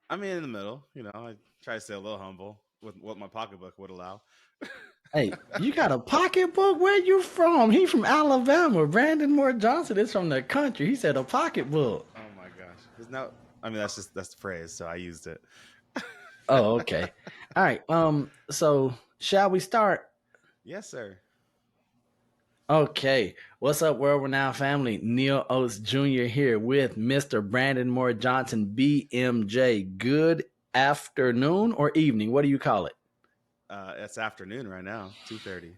I mean, in the middle, I try to stay a little humble with what my pocketbook would allow. Hey, you got a pocketbook? Where you from? He from Alabama. Brandon Moore Johnson is from the country. He said a pocketbook. Oh my gosh. There's no, I mean, that's the phrase, so I used it. Oh, okay. All right. So shall we start? Yes, sir. Okay. What's up, World Renowned family? Neil Oates Jr. here with Mr. Brandon Moore Johnson, BMJ. Good afternoon or evening. What do you call it? It's afternoon right now, 2:30.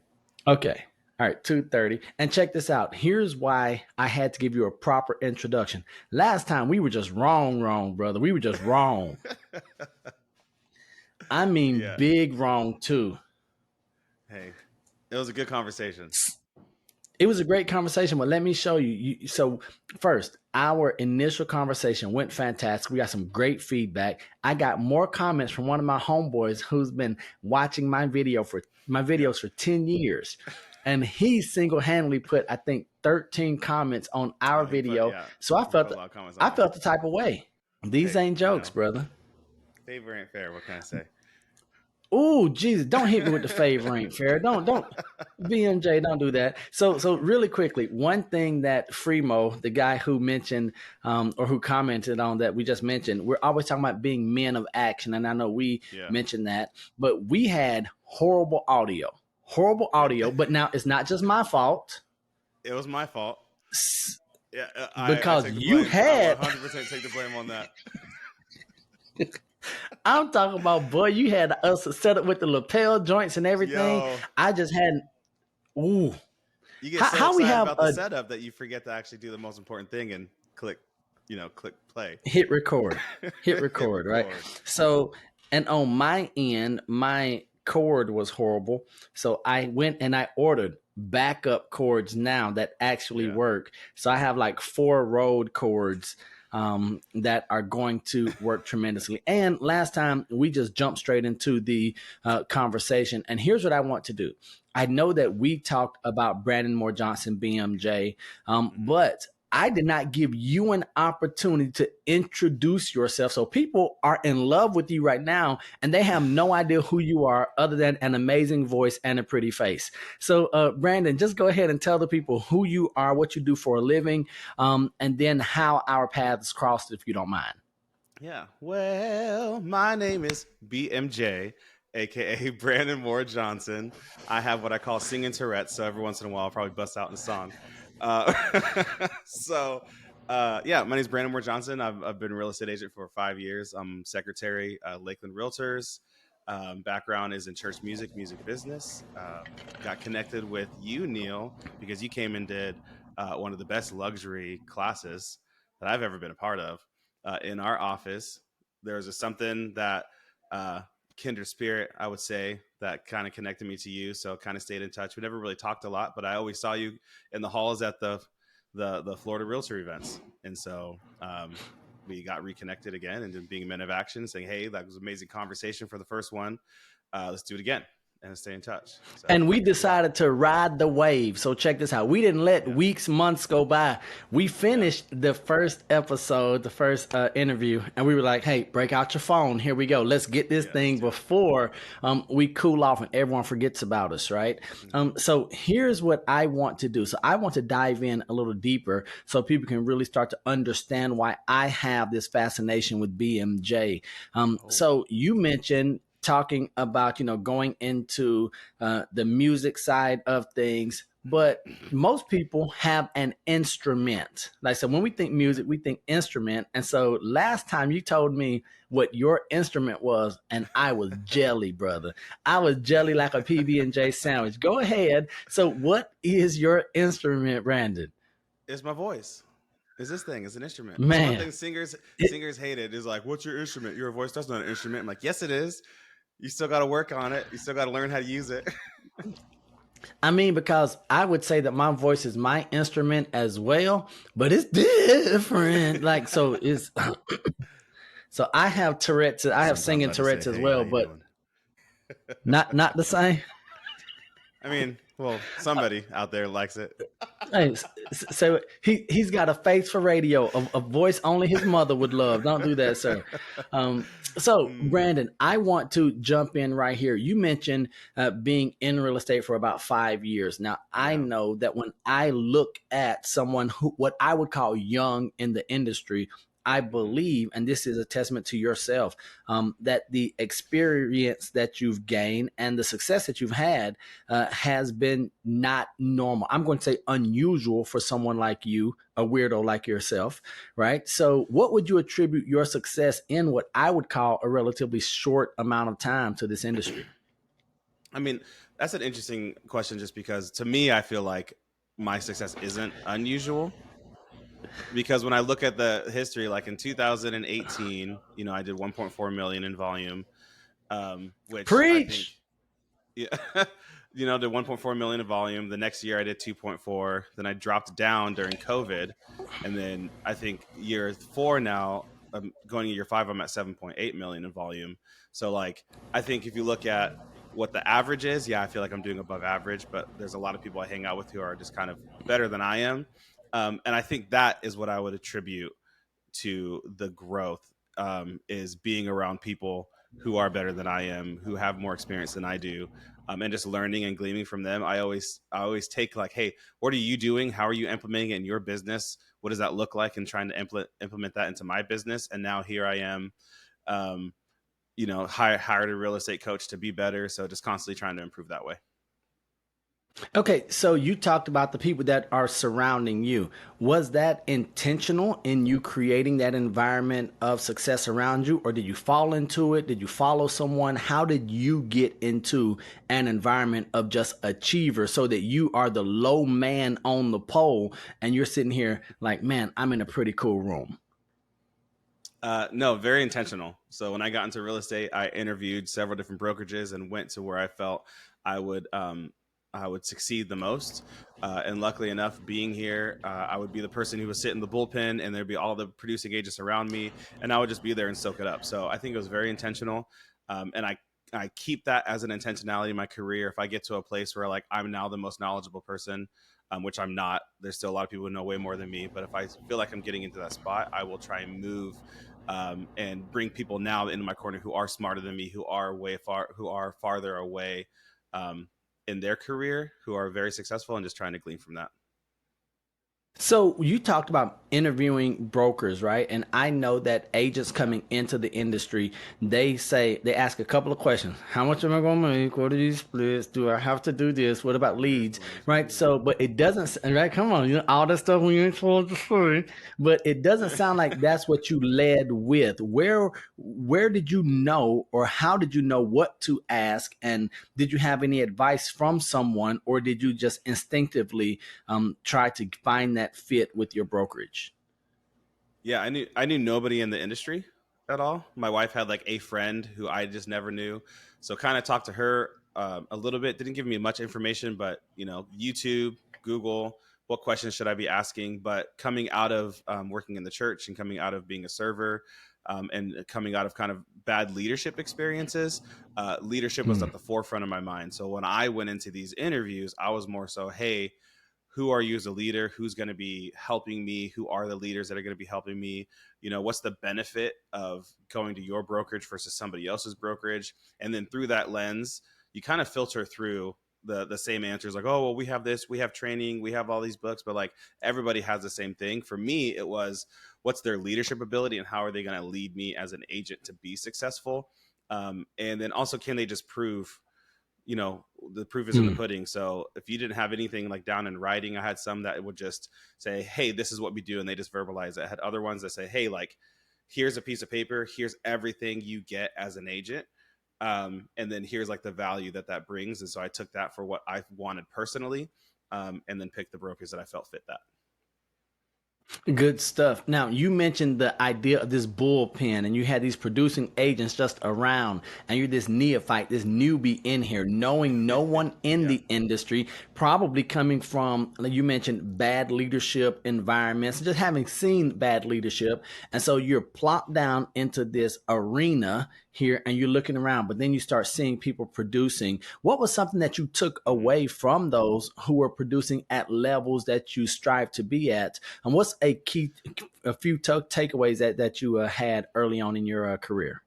Okay. All right, 2:30. And check this out. Here's why I had to give you a proper introduction. Last time we were just wrong, brother. We were just wrong. I mean, Yeah. big wrong too. Hey, it was a good conversation. It was a great conversation, but let me show you. So, first, our initial conversation went fantastic. We got some great feedback. I got more comments from one of my homeboys who's been watching my Yeah. videos for 10 years. And he single-handedly put, I think, 13 comments on our He put video. yeah, So he put a lot of comments on I it. felt the type of way. These Hey, ain't jokes, brother. favor ain't fair. What can I say? Oh, Jesus, don't hit me with the favor ain't fair. Don't BMJ, don't do that. So really quickly, one thing that Fremo, the guy who mentioned or who commented on that we just mentioned, we're always talking about being men of action. And I know we Yeah. mentioned that, but we had horrible audio. But now it's not just my fault It was my fault. Yeah, I because take the you blame. I had 100% take the blame on that. I'm talking about, boy, you had us set up with the lapel joints and everything. Yo, I just hadn't. Ooh, you get so how we excited have about the a setup that you forget to actually do the most important thing and click play. hit record, hit Hit record, right? record. So, and on my end, my cord was horrible. So I went and I ordered backup cords now that actually Yeah. work. So I have like 4 Rode cords that are going to work tremendously. And last time we just jumped straight into the conversation. And here's what I want to do. I know that we talked about Brandon Moore Johnson, BMJ, but I did not give you an opportunity to introduce yourself. So people are in love with you right now and they have no idea who you are other than an amazing voice and a pretty face. So, Brandon, just go ahead and tell the people who you are, what you do for a living, and then how our paths crossed, if you don't mind. Yeah. Well, my name is BMJ, aka Brandon Moore Johnson. I have what I call singing Tourette's, so every once in a while I'll probably bust out in a song. Uh, so, yeah, my name is Brandon Moore Johnson. I've been a real estate agent for 5 years. I'm secretary, Lakeland Realtors. Background is in church music business. Got connected with you, Neil, because you came and did one of the best luxury classes that I've ever been a part of in our office. There was just something that kindred spirit, I would say, that kind of connected me to you. So kind of stayed in touch. We never really talked a lot, but I always saw you in the halls at the Florida Realtor events, and so we got reconnected again, and then being men of action, saying, "Hey, that was an amazing conversation for the first one. Let's do it again." And stay in touch. So And we decided to ride the wave. So check this out. We didn't let yeah, weeks, months go by. We yeah, finished the first episode, the first interview, and we were like, "Hey, break out your phone. Here we go. Let's get this yeah. Let's thing do it. before we cool off and everyone forgets about us, right?" Mm-hmm. So here's what I want to do. So I want to dive in a little deeper so people can really start to understand why I have this fascination with BMJ. Oh, So you mentioned talking about going into the music side of things, but most people have an instrument. Like, so when we think yeah. music, we think instrument. And so last time you told me what your instrument was, and I was jelly, brother. I was jelly like a PB&J sandwich. Go ahead. So what is your instrument, Brandon? It's my voice. Is this thing? It's an instrument. That's one Man, thing singers it, singers hate it. Is like, what's your instrument? Your voice. That's not an instrument. I'm like, yes, it is. You still got to work on it. You still got to learn how to use it. I mean, because I would say that my voice is my instrument as well, but it's different. Like, so it's so I have Tourette's. I have Sometimes singing I just say, Tourette's as "Hey, how well, you but doing?" not the same. I mean, well, somebody out there likes it. Hey, so he's got a face for radio, a voice only his mother would love. Don't do that, sir. So Mm, Brandon, I want to jump in right here. You mentioned being in real estate for about 5 years. Now I yeah. know that when I look at someone who what I would call young in the industry, I Hmm. believe, and this is a testament to yourself, that the experience that you've gained and the success that you've had has been not normal. I'm going to say unusual for someone like you, a weirdo like yourself, right? So, what would you attribute your success in what I would call a relatively short amount of time to this industry? I mean, that's an interesting question just because to me, I feel like my success isn't unusual because when I look at the history, like in 2018, I did 1.4 million in volume, which I think, Preach. yeah, did 1.4 million in volume. The next year I did 2.4. Then I dropped down during COVID, and then I think year four now, going to year five, I'm at 7.8 million in volume. So like, I think if you look at what the average is, yeah, I feel like I'm doing above average. But there's a lot of people I hang out with who are just kind of better than I am, and I think that is what I would attribute to the growth, is being around people who are better than I am, who have more experience than I do, and just learning and gleaming from them. I always take like, hey, what are you doing? How are you implementing it in your business? What does that look like? And trying to implement that into my business. And now here I am, um, hired a real estate coach to be better. So just constantly trying to improve that way. Okay, so you talked about the people that are surrounding you. Was that intentional in you creating that environment of success around you, or did you fall into it? Did you follow someone? How did you get into an environment of just achievers so that you are the low man on the pole and you're sitting here like, man, I'm in a pretty cool room? No, very intentional. So when I got into real estate, I interviewed several different brokerages and went to where I felt I would um, I would succeed the most. And luckily enough, being here, I would be the person who would sit in the bullpen, and there'd be all the producing agents around me, and I would just be there and soak it up. So I think it was very intentional, and I keep that as an intentionality in my career. If I get to a place where like I'm now the most knowledgeable person, which I'm not, there's still a lot of people who know way more than me. But if I feel like I'm getting into that spot, I will try and move, and bring people now into my corner who are smarter than me, who are farther away, um, in their career, who are very successful, and just trying to glean from that. So you talked about interviewing brokers, right? And I know that agents Yeah, coming into the industry, they ask a couple of questions. How much am I going to make? What are these splits? Do I have to do this? What about leads? Right? So, but it doesn't, right? Come on, all that stuff we ain't supposed to say. But it doesn't sound like that's what you led with. Where did you know, or how did you know what to ask? And did you have any advice from someone, or did you just instinctively try to find that fit with your brokerage? yeah, I knew nobody in the industry at all. My wife had like a friend who I just never knew, so kind of talked to her, a little bit. Didn't give me much information, but YouTube, Google, what questions should I be asking? But coming out of, working in the church and coming out of being a server, and coming out of kind of bad leadership experiences, leadership was Hmm. at the forefront of my mind. So when I went into these interviews, I was more so, hey, who are you as a leader? Who's going to be helping me? Who are the leaders that are going to be helping me? What's the benefit of going to your brokerage versus somebody else's brokerage? And then through that lens, you kind of filter through the same answers, like, oh, well, we have this, we have training, we have all these books, but like everybody has the same thing. For me, it was, what's their leadership ability and how are they going to lead me as an agent to be successful? And then also, can they just prove, the proof is in the Hmm. pudding. So if you didn't have anything like down in writing, I had some that would just say, hey, this is what we do, and they just verbalize it. I had other ones that say, hey, like, here's a piece of paper, here's everything you get as an agent, and then here's like the value that brings. And so I took that for what I wanted personally, and then picked the brokers that I felt fit that. Good stuff. Now, you mentioned the idea of this bullpen, and you had these producing agents just around, and you're this neophyte, this newbie in here, knowing no one in Yeah. the industry, probably coming from, like you mentioned, bad leadership environments, just having seen bad leadership. And so you're plopped down into this arena here and you're looking around, but then you start seeing people producing. What was something that you took Mhm. away from those who were producing at levels that you strive to be at? And what's a few takeaways that you had early on in your career?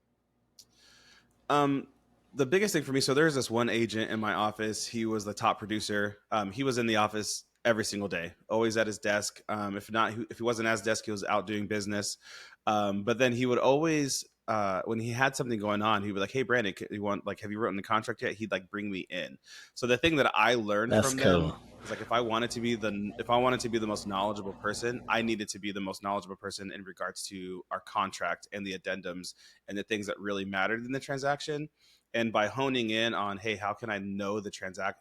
Um, the biggest thing for me, so there's this one agent in my office. He was the top producer. He was in the office every single day, always at his desk. If not, if he wasn't at his desk, he was out doing business. But then he would always, when he had something going on, he would be like, "Hey, Brandon, you want like, have you written the contract yet?" He'd like bring me in. So the thing that I learned That's from them cool. is like, if I wanted to be the most knowledgeable person, I needed to be the most knowledgeable person in regards to our contract and the addendums and the things that really mattered in the transaction. And by honing in on, hey, how can I know the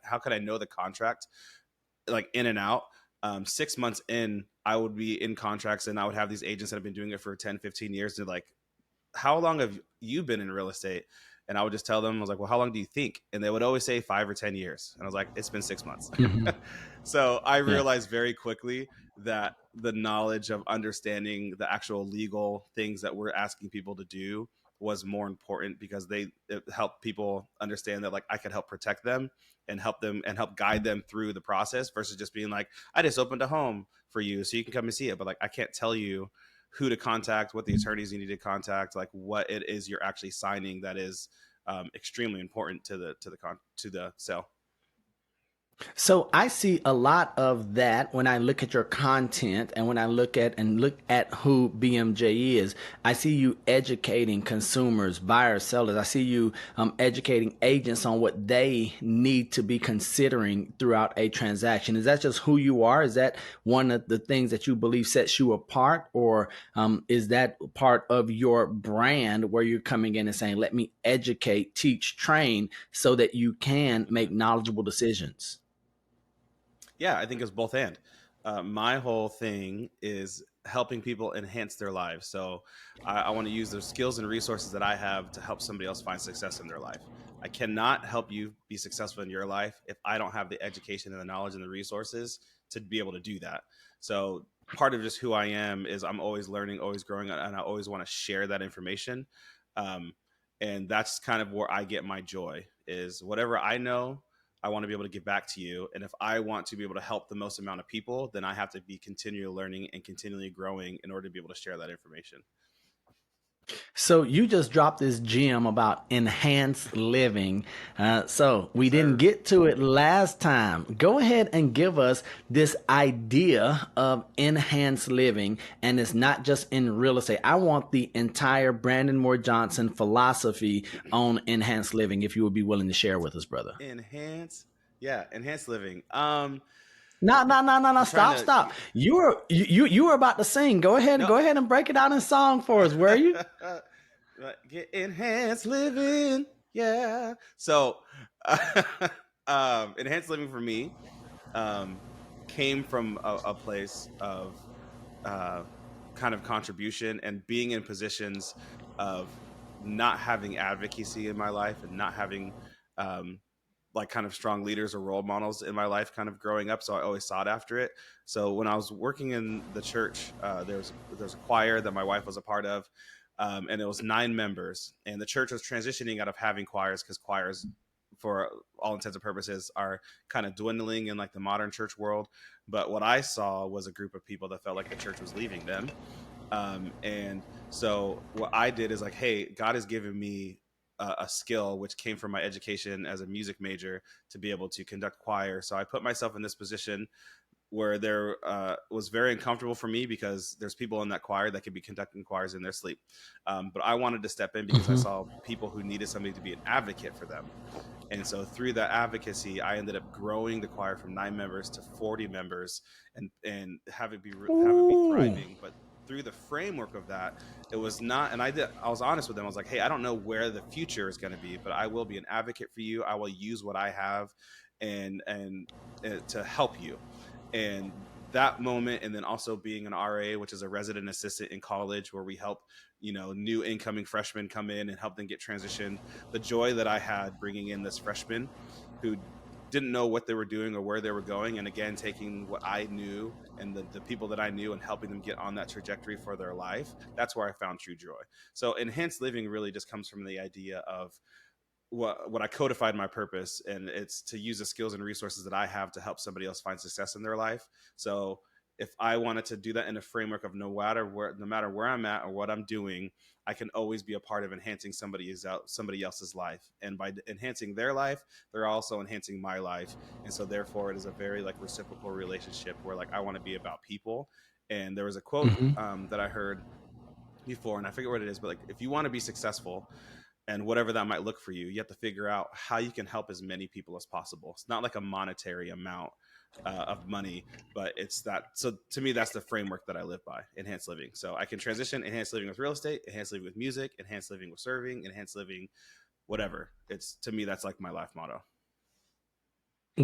how can I know the contract like in and out? 6 months in, I would be in contracts and I would have these agents that have been doing it for 10, 15 years. They're like, how long have you been in real estate? And I would just tell them, I was like, well, how long do you think? And they would always say 5 or 10 years. And I was like, it's been 6 months. Hmm. So I Yeah. realized very quickly that the knowledge of understanding the actual legal things that we're asking people to do was more important because it helped people understand that like I could help protect them and help guide them through the process versus just being like, I just opened a home for you so you can come and see it. But like I can't tell you who to contact, what the attorneys you need to contact, like what it is you're actually signing that is extremely important to the sale. So I see a lot of that when I look at your content and when I look at who BMJ is. I see you educating consumers, buyers, sellers. I see you educating agents on what they need to be considering throughout a transaction. Is that just who you are? Is that one of the things that you believe sets you apart, or is that part of your brand where you're coming in and saying, "Let me educate, teach, train," so that you can make knowledgeable decisions? Yeah, I think it's both and. My whole thing is helping people enhance their lives. So I want to use the skills and resources that I have to help somebody else find success in their life. I cannot help you be successful in your life if I don't have the education and the knowledge and the resources to be able to do that. So part of just who I am is I'm always learning, always growing, and I always want to share that information. Um, and that's kind of where I get my joy is whatever I know I want to be able to give back to you. And if I want to be able to help the most amount of people, then I have to be continually learning and continually growing in order to be able to share that information. So you just dropped this gem about enhanced living. So Yes, we didn't sir. get to it last time. Go ahead and give us this idea of enhanced living, and it's not just in real estate. I want the entire Brandon Moore Johnson philosophy on enhanced living. If you would be willing to share with us, brother. Enhance. Yeah, enhanced living. No, no, no, no, no. I'm trying Stop, to stop. You were about to sing. no. Go ahead and break it out in song for us. Were you? Get enhanced living. Yeah. So enhanced living for me um came from a place of uh, kind of contribution and being in positions of not having advocacy in my life and not having um, like kind of strong leaders or role models in my life kind of growing up, so I always sought after it. So when I was working in the church, there's a choir that my wife was a part of, and it was 9 members, and the church was transitioning out of having choirs because choirs for all intents and purposes are kind of dwindling in like the modern church world. But what I saw was a group of people that felt like the church was leaving them. And so what I did is like, hey, God has given me a skill which came from my education as a music major to be able to conduct choir. So I put myself in this position where there was very uncomfortable for me because there's people in that choir that could be conducting choirs in their sleep. But I wanted to step in because I Mm-hmm. saw people who needed somebody to be an advocate for them. And so through that advocacy, I ended up growing the choir from 9 members to 40 members and have it be Ooh. thriving. But through the framework of that, it was not, and I was honest with them. I was like, hey, I don't know where the future is going to be, but I will be an advocate for you. I will use what I have and to help you. And that moment, and then also being an RA, which is a resident assistant in college, where we help new incoming freshmen come in and help them get transitioned. The joy that I had bringing in this freshman who didn't know what they were doing or where they were going, and again taking what I knew and the people that I knew and helping them get on that trajectory for their life, that's where I found true joy. So enhanced living really just comes from the idea of what I codified my purpose, and it's to use the skills and resources that I have to help somebody else find success in their life. So if I wanted to do that in a framework of no matter where I'm at or what I'm doing, I can always be a part of enhancing somebody else's life, and by enhancing their life, they're also enhancing my life, and so therefore it is a very like reciprocal relationship where like I want to be about people. And there was a quote Hmm. that I heard before, and I forget what it is, but like if you want to be successful, and whatever that might look for you, you have to figure out how you can help as many people as possible. It's not like a monetary amount of money, but it's that. So to me, that's the framework that I live by: enhanced living. So I can transition enhanced living with real estate, enhanced living with music, enhanced living with serving, enhanced living, whatever. It's to me, that's like my life motto.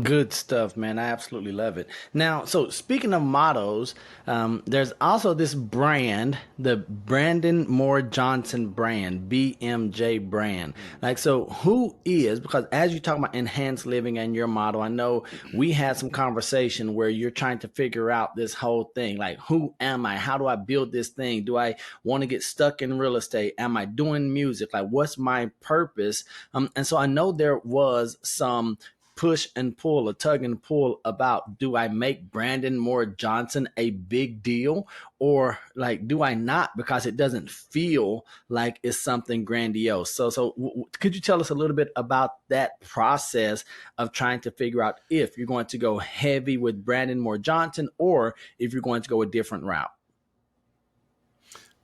Good stuff, man. I absolutely love it. Now, so speaking of mottos, there's also this brand, the Brandon Moore Johnson brand, BMJ brand. Mm. Like, so who is, because as you talk about enhanced living and your motto, I know we had some conversation where you're trying to figure out this whole thing. Like, who am I? How do I build this thing? Do I want to get stuck in real estate? Am I doing music? Like, what's my purpose? And so I know there was some push and pull, a tug and pull about, do I make Brandon Moore Johnson a big deal, or like do I not, because it doesn't feel like it's something grandiose. So could you tell us a little bit about that process of trying to figure out if you're going to go heavy with Brandon Moore Johnson or if you're going to go a different route?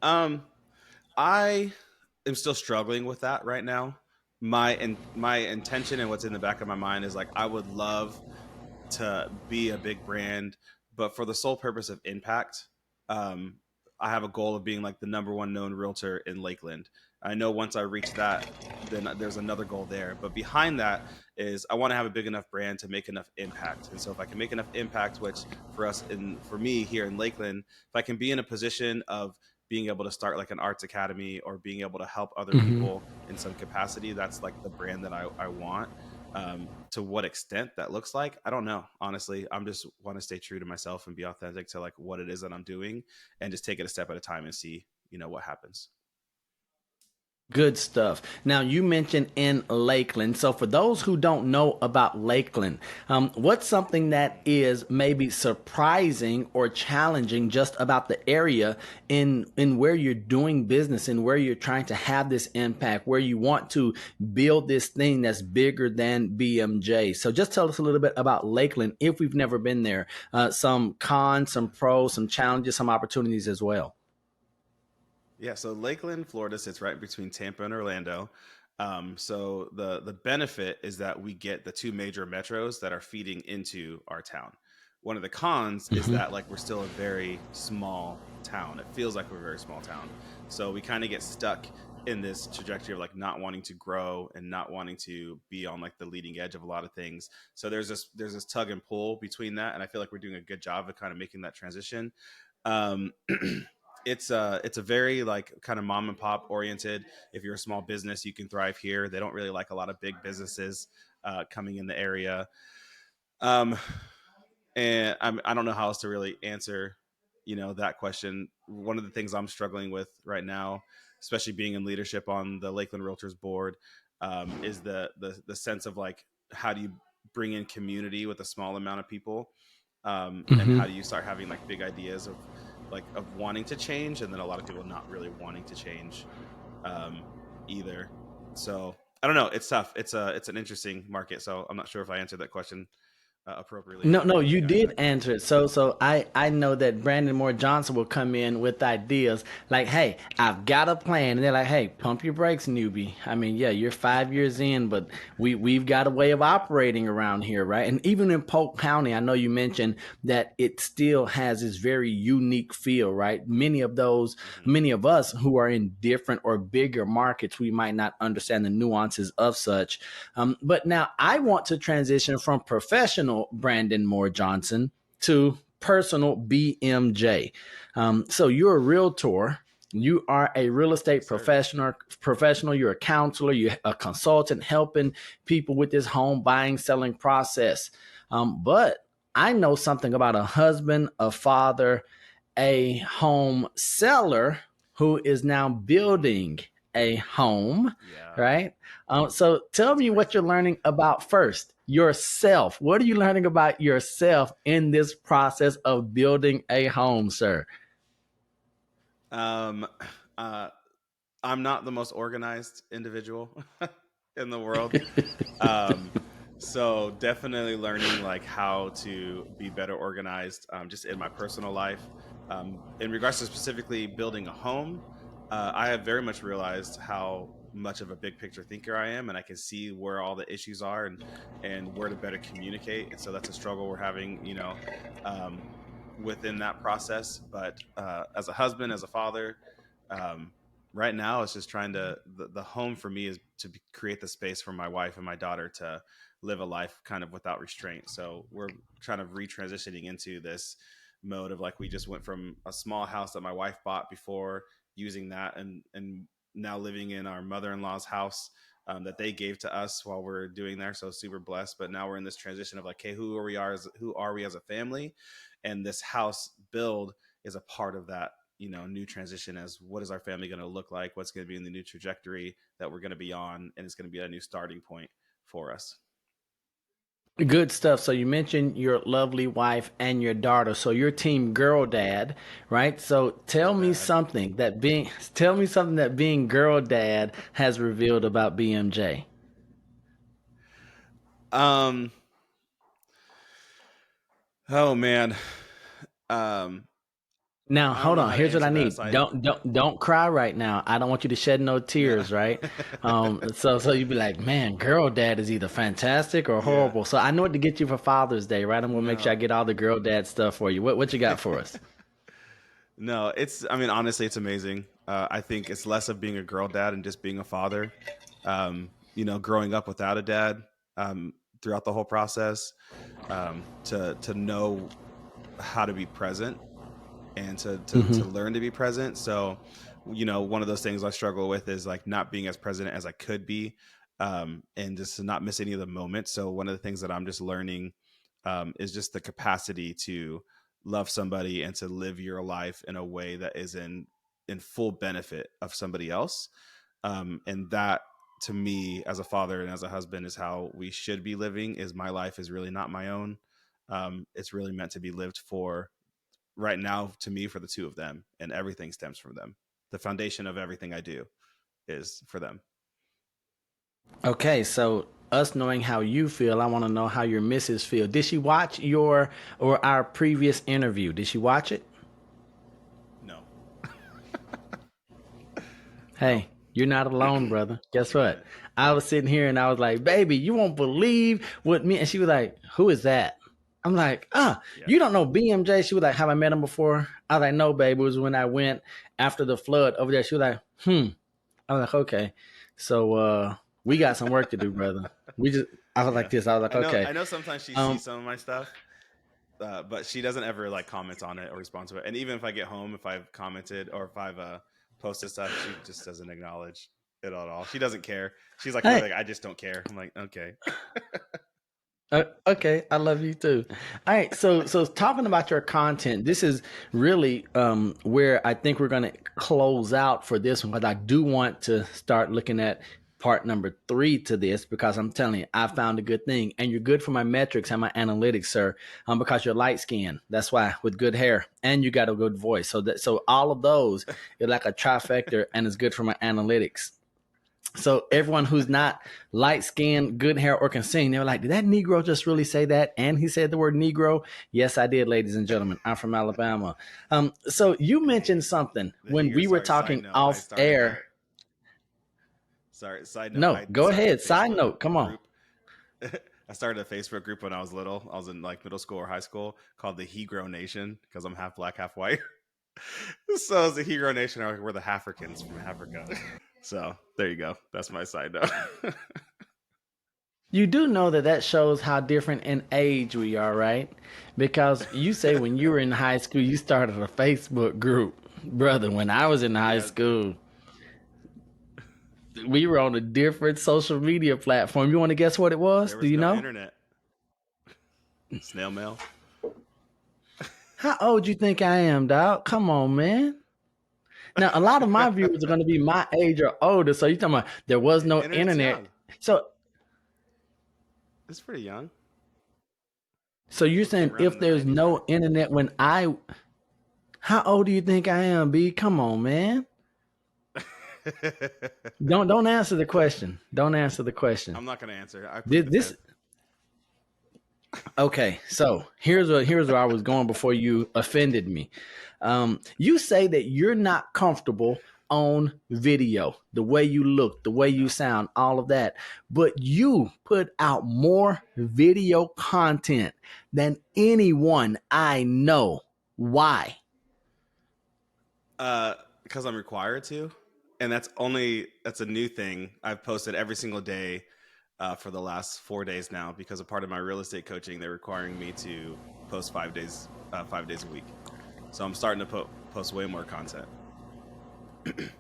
Um, I am still struggling with that right now. My intention and what's in the back of my mind is like I would love to be a big brand, but for the sole purpose of impact. Um, I have a goal of being like the number one known realtor in Lakeland. I know once I reach that, then there's another goal there. But behind that is I want to have a big enough brand to make enough impact. And so if I can make enough impact, which for me here in Lakeland, if I can be in a position of being able to start like an arts academy or being able to help other Mm-hmm. people in some capacity, that's like the brand that I want. To what extent that looks like, I don't know. Honestly, I'm just want to stay true to myself and be authentic to like what it is that I'm doing, and just take it a step at a time and see, what happens. Good stuff. Now, you mentioned in Lakeland. So, for those who don't know about Lakeland, what's something that is maybe surprising or challenging just about the area in where you're doing business and where you're trying to have this impact, where you want to build this thing that's bigger than BMJ? So, just tell us a little bit about Lakeland if we've never been there. Some cons, some pros, some challenges, some opportunities as well. Yeah, so Lakeland, Florida sits right between Tampa and Orlando. So the benefit is that we get the two major metros that are feeding into our town. One of the cons is Mm-hmm. that like we're still a very small town. It feels like we're a very small town. So we kind of get stuck in this trajectory of like not wanting to grow and not wanting to be on like the leading edge of a lot of things. So there's this tug and pull between that, and I feel like we're doing a good job of kind of making that transition. Um, it's a very like kind of mom and pop oriented. If you're a small business, you can thrive here. They don't really like a lot of big businesses coming in the area. Um, and I don't know how else to really answer, that question. One of the things I'm struggling with right now, especially being in leadership on the Lakeland Realtors board, is the sense of like how do you bring in community with a small amount of people, and Mm-hmm. how do you start having like big ideas of wanting to change, and then a lot of people not really wanting to change um, either. So I don't know. It's tough. It's an interesting market. So I'm not sure if I answered that question appropriately No, or no, if you you got any did back. answer it. So I know that Brandon Moore Johnson will come in with ideas like, "Hey, I've got a plan," and they're like, "Hey, pump your brakes, newbie. I mean, yeah, you're 5 years in, but we've got a way of operating around here, right?" And even in Polk County, I know you mentioned that it still has this very unique feel, right? Hmm. Many of us who are in different or bigger markets, we might not understand the nuances of such. But now I want to transition from professional Brandon Moore Johnson to personal BMJ. So you're a realtor. You are a real estate Yes, sir. professional. You're a counselor. You're a consultant helping people with this home buying, selling process. But I know something about a husband, a father, a home seller who is now building a home, Yeah, right? So tell that's me what crazy. you're learning about first yourself. What are you learning about yourself in this process of building a home, sir? Um, uh, I'm not the most organized individual in the world. Um, so definitely learning like how to be better organized, just in my personal life. In regards to specifically building a home, I have very much realized how much of a big picture thinker I am, and I can see where all the issues are and where to better communicate. And so that's a struggle we're having, um, within that process. But as a husband, as a father, um, right now it's just trying to the home for me is to create the space for my wife and my daughter to live a life kind of without restraint. So we're kind of retransitioning into this mode of like we just went from a small house that my wife bought before, using that and now living in our mother-in-law's house, that they gave to us while we're doing there. So super blessed. But now we're in this transition of like, hey, who are we as a family? And this house build is a part of that, new transition. As what is our family going to look like, what's going to be in the new trajectory that we're going to be on, and it's going to be a new starting point for us. Good stuff. So you mentioned your lovely wife and your daughter. So you're team girl dad, right? So Girl dad. tell me something that being girl dad has revealed about BMJ. um oh man. um Now, I don't hold know on. how to Here's what I answer that. need. So I Don't cry right now. I don't want you to shed no no. tears, right? So you'd be like, man, girl dad is either fantastic or Yeah. horrible. So I know what to get you for Father's Day, right? I'm gonna make sure I No. get all the girl dad stuff for you. What you got for us? No, I mean, honestly, it's amazing. I think it's less of being a girl dad and just being a father. Growing up without a dad, throughout the whole process, to know how to be present and to Hmm. learn to be present. So, one of those things I struggle with is like not being as present as I could be, and just to not miss any of the moments. So, one of the things that I'm just learning, is just the capacity to love somebody and to live your life in a way that is in full benefit of somebody else. And that, to me, as a father and as a husband, is how we should be living. Is my life is really not my own. It's really meant to be lived for, right now, to me, for the two of them, and everything stems from them. The foundation of everything I do is for them. Okay, so us knowing how you feel, I want to know how your missus feel. Did she watch your or our previous interview? Did she watch it? No. Nope. Hey, you're not alone, brother. Guess what? Right. I was sitting here and I was like, baby, you won't believe what me. And she was like, who is that? I'm like, Yeah. you don't know BMJ? She was like, have I met him before? I was like, no, babe. It was when I went after the flood over there. She was like, I was like, okay. So we got some work to do, brother. I was like Yeah. this. I was like, I know. okay. I know. Sometimes she Um, sees some of my stuff, but she doesn't ever like comment on it or respond to it. And even if I get home, if I've commented or if I've posted stuff, she just doesn't acknowledge it at all. She doesn't care. She's like, hey, literally, like, I just don't care. I'm like, okay. okay, I love you too. All right, so talking about your content, this is really where I think we're going to close out for this one because I do want to start looking at part number 3 to this because I'm telling you, I found a good thing, and you're good for my metrics and my analytics, sir. Because you're light skinned, that's why, with good hair, and you got a good voice. So all of those are like a trifecta, and it's good for my analytics. So everyone who's not light skinned, good hair, or can sing, they were like, did that Negro just really say that? And he said the word Negro. Yes, I did, ladies and gentlemen. I'm from Alabama. So you mentioned Hey, something the when Heger. we were Sorry. Side talking note. I off started a. air. Sorry. Side note. No, I go started a ahead. Side Facebook note. Come on. group. I started a Facebook group when I was little. I was in like middle school or high school, called the Hegro Nation, because I'm half black, half white. So as the Hegro Nation, we're the Africans from Africa. So there you go. That's my side note. You do know that that shows how different in age we are, right? Because you say when you were in high school, you started a Facebook group. Brother, when I was in high Yeah, school, we were on a different social media platform. You want to guess what it was? there Do was you no know? internet. Snail mail. How old you think I am, dog? Come on, man. Now, a lot of my viewers are going to be my age or older. So you're talking about there was no Internet's internet. young. So, It's pretty young. so you're Facebook came saying around if in the there's 90s, right? no internet when how old do you think I am, B? Come on, man. Don't answer the question. Don't answer the question. I'm not going to answer. I plead the This fifth. okay. So here's where I was going before you offended me. You say that you're not comfortable on video, the way you look, the way you No. sound, all of that, but you put out more video content than anyone I know. Why? Because I'm required to, and that's a new thing. I've posted every single day for the last 4 days now because a part of my real estate coaching, they're requiring me to post 5 days a week. So I'm starting to post way more content.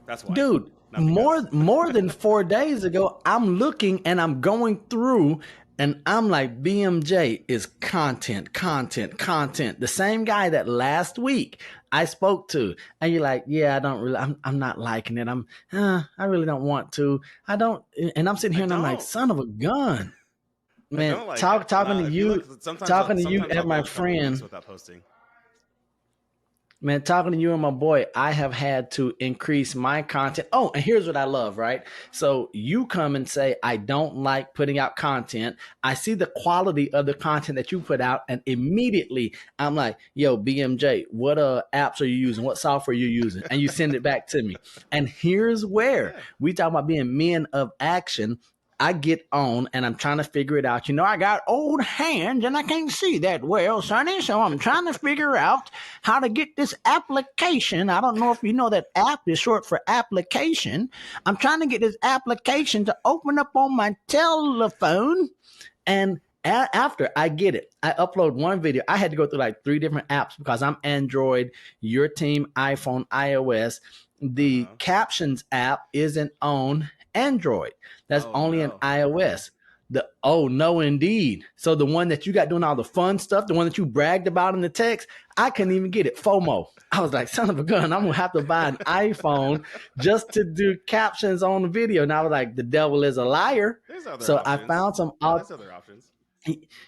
That's why, Dude, not more because. more than 4 days ago, I'm looking and I'm going through and I'm like, BMJ is content, content, content. The same guy that last week I spoke to, and you're like, yeah, I don't really, I'm not liking it. I really don't want to. I don't, and I'm sitting I here and I'm like, don't. son of a gun, I man. don't like it. Talking to Now, if you you, look, sometimes talking to you sometimes and I'll go my a couple weeks friend. without posting. Man, talking to you and my boy, I have had to increase my content. Oh, and here's what I love, right? So you come and say, I don't like putting out content. I see the quality of the content that you put out, and immediately I'm like, yo, BMJ, what apps are you using? What software are you using? And you send it back to me. And here's where Yeah. we talk about being men of action. I get on and I'm trying to figure it out. You know, I got old hands and I can't see that well, Sonny. So I'm trying to figure out how to get this application. I don't know if you know that app is short for application. I'm trying to get this application to open up on my telephone. And after I get it, I upload one video. I had to go through like three different apps because I'm Android, your team, iPhone, iOS. Uh The huh. captions app isn't on Android. That's Oh only an no. iOS. The oh no indeed. So the one that you got doing all the fun stuff, the one that you bragged about in the text, I couldn't even get it. FOMO. I was like, son of a gun, I'm gonna have to buy an iPhone just to do captions on the video. And I was like, the devil is a liar. There's other So I options. found some Yeah, there's other options.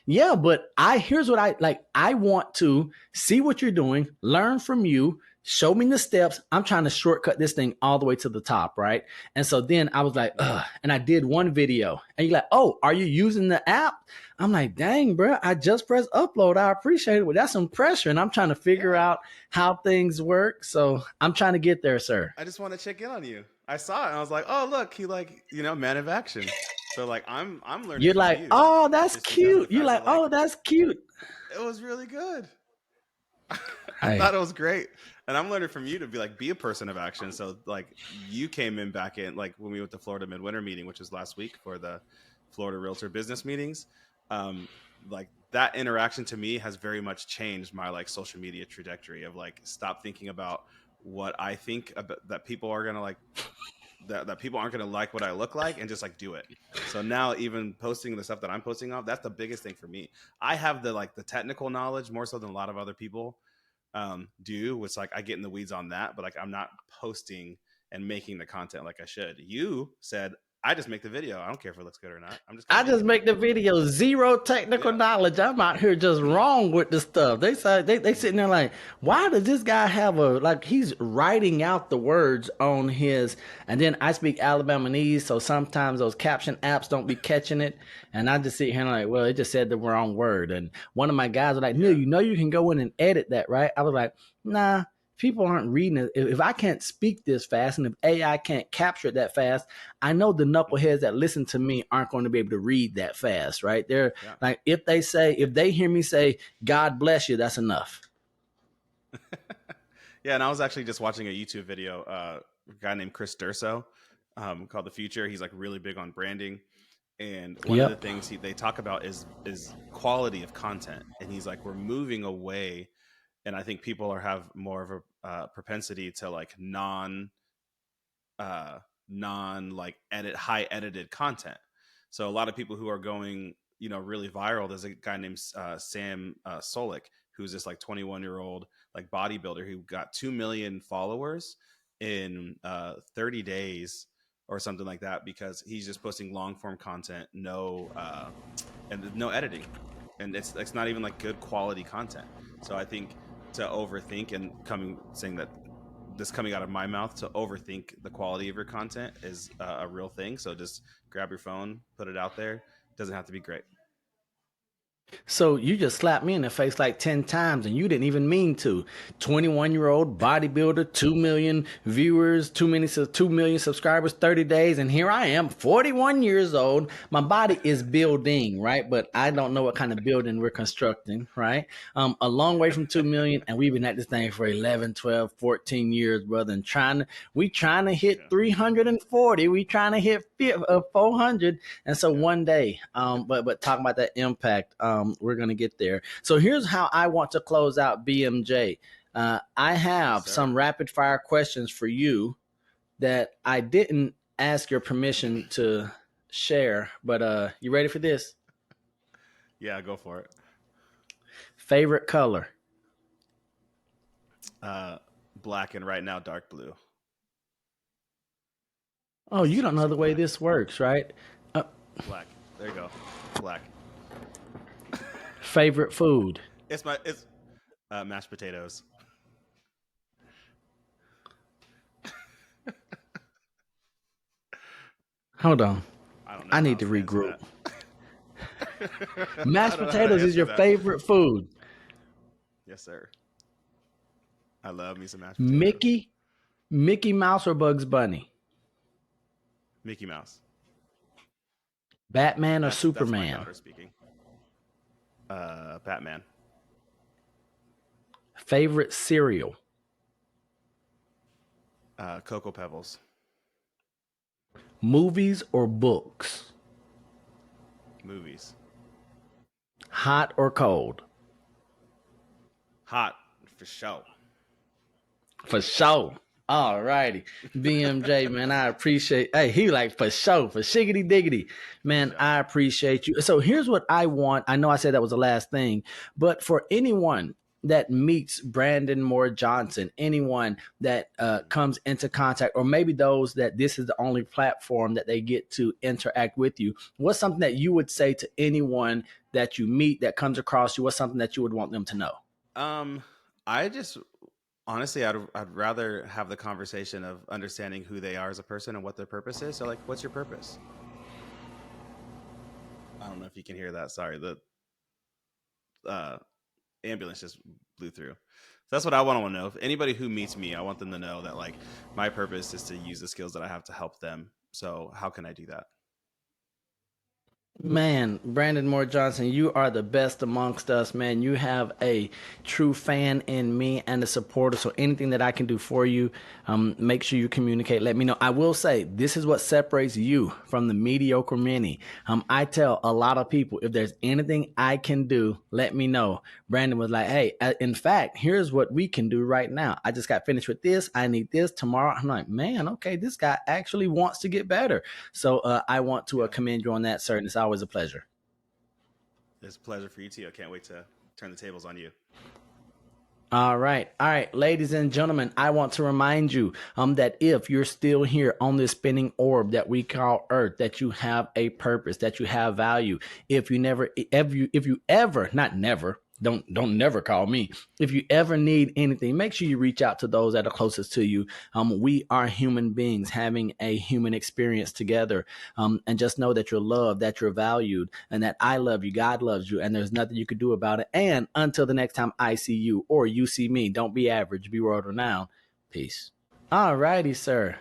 yeah, but I here's what I like. I want to see what you're doing, learn from you, show me the steps. I'm trying to shortcut this thing all the way to the top, right? And so then I was like, Hmm. ugh, and I did one video, and you're like, oh, are you using the app? I'm like, dang, bro, I just pressed upload. I appreciate it, but that's some pressure, and I'm trying to figure Yeah. out how things work. So I'm trying to get there, sir. I just want to check in on you. I saw it and I was like, oh look, he like man of action. So like I'm learning You're from like, you oh, that's just because of the cute. You're fact like, that oh, like that's cute. it was really good. I Hey, thought it was great. And I'm learning from you to be a person of action. So like you came in back in like when we went to Florida midwinter meeting, which was last week for the Florida Realtor business meetings. Um, like that interaction to me has very much changed my like social media trajectory of like stop thinking about what I think about, that people are gonna like that people aren't gonna like what I look like and just like do it. So now even posting the stuff that I'm posting off, that's the biggest thing for me. I have the technical knowledge more so than a lot of other people do, which like I get in the weeds on that, but like I'm not posting and making the content like I should. You said I just make the video. I don't care if it looks good or not. I'm just gonna I make just it. make the video zero technical Yeah. knowledge. I'm out here just wrong with the stuff. They say they sitting there like, why does this guy have a like he's writing out the words on his and then I speak Alabamese, so sometimes those caption apps don't be catching it. And I just sit here and I'm like, well, it just said the wrong word. And one of my guys was like, Neil, Yeah. you know you can go in and edit that, right? I was like, nah, people aren't reading it. If I can't speak this fast and if AI can't capture it that fast, I know the Hmm. knuckleheads that listen to me aren't going to be able to read that fast, right? They're Yeah. like, if they hear me say, God bless you, that's enough. Yeah. And I was actually just watching a YouTube video, a guy named Chris Durso, called The Future. He's like really big on branding. And one of the Yep. things they talk about is quality of content. And he's like, we're moving away, and I think people are have more of a propensity to like uh, non like edit high edited content. So a lot of people who are going, really viral. There's a guy named Sam Solik, who's this like 21-year-old like bodybuilder who got 2 million followers in 30 days or something like that, because he's just posting long form content, no editing, and it's not even like good quality content. So I think to overthink and coming saying that this coming out of my mouth, to overthink the quality of your content is a real thing. So just grab your phone, put it out there. Doesn't have to be great. So you just slapped me in the face like 10 times and you didn't even mean to. 21-year-old bodybuilder, 2 million viewers, 2 million subscribers, 30 days. And here I am, 41 years old. My body is building, right? But I don't know what kind of building we're constructing, right? A long way from 2 million. And we've been at this thing for 11, 12, 14 years, brother. And we trying to hit Yeah. 340. We trying to hit 400. And so one day, but talking about that impact, we're gonna get there. So here's how I want to close out BMJ. I Yes, have sir. some rapid fire questions for you that I didn't ask your permission to share, but you ready for this? Yeah, go for it. Favorite color? Uh, Black, and right now dark blue. Oh, you don't know So the way black, this works, right? Uh, black. There you go. Black. Favorite food? It's mashed potatoes. Hold on, I don't I know how need to else to answer regroup. that. I Mashed don't know how to potatoes is answer your that. favorite food. Yes, sir. I love me some mashed potatoes. Mickey, Mickey Mouse or Bugs Bunny? Mickey Mouse. Batman or That's my Superman? daughter speaking. Batman. Favorite cereal? Cocoa Pebbles. Movies or books? Movies. Hot or cold? Hot for sure. For sure. All righty. BMJ, man, I appreciate. Hey, he like for sure, for shiggity diggity. For Man, sure. I appreciate you. So here's what I want. I know I said that was the last thing, but for anyone that meets Brandon Moore Johnson, anyone that Mhm. comes into contact, or maybe those that this is the only platform that they get to interact with you, what's something that you would say to anyone that you meet that comes across you? What's something that you would want them to know? Um, I just honestly, I'd rather have the conversation of understanding who they are as a person and what their purpose is. So, like, what's your purpose? I don't know if you can hear that. Sorry, the uh, ambulance just blew through. So that's what I want to know. If anybody who meets me, I want them to know that like my purpose is to use the skills that I have to help them. So, how can I do that? Man, Brandon Moore Johnson, you are the best amongst us, man. You have a true fan in me and a supporter. So anything that I can do for you, make sure you communicate. Let me know. I will say this is what separates you from the mediocre many. I tell a lot of people if there's anything I can do, let me know. Brandon was like, "Hey, in fact, here's what we can do right now. I just got finished with this. I need this tomorrow." I'm like, "Man, okay, this guy actually wants to get better." So I want to Yeah, commend you on that, sir. And it's always a pleasure. it's a pleasure for you too. I can't wait to turn the tables on you. All right. All right, ladies and gentlemen, I want to remind you that if you're still here on this spinning orb that we call Earth, that you have a purpose, that you have value. If you ever, not never, don't never call me. If you ever need anything, make sure you reach out to those that are closest to you. We are human beings having a human experience together. And just know that you're loved, that you're valued, and that I love you, God loves you, and there's nothing you can do about it. And until the next time I see you or you see me, don't be average, be world renowned. Peace. All righty, sir.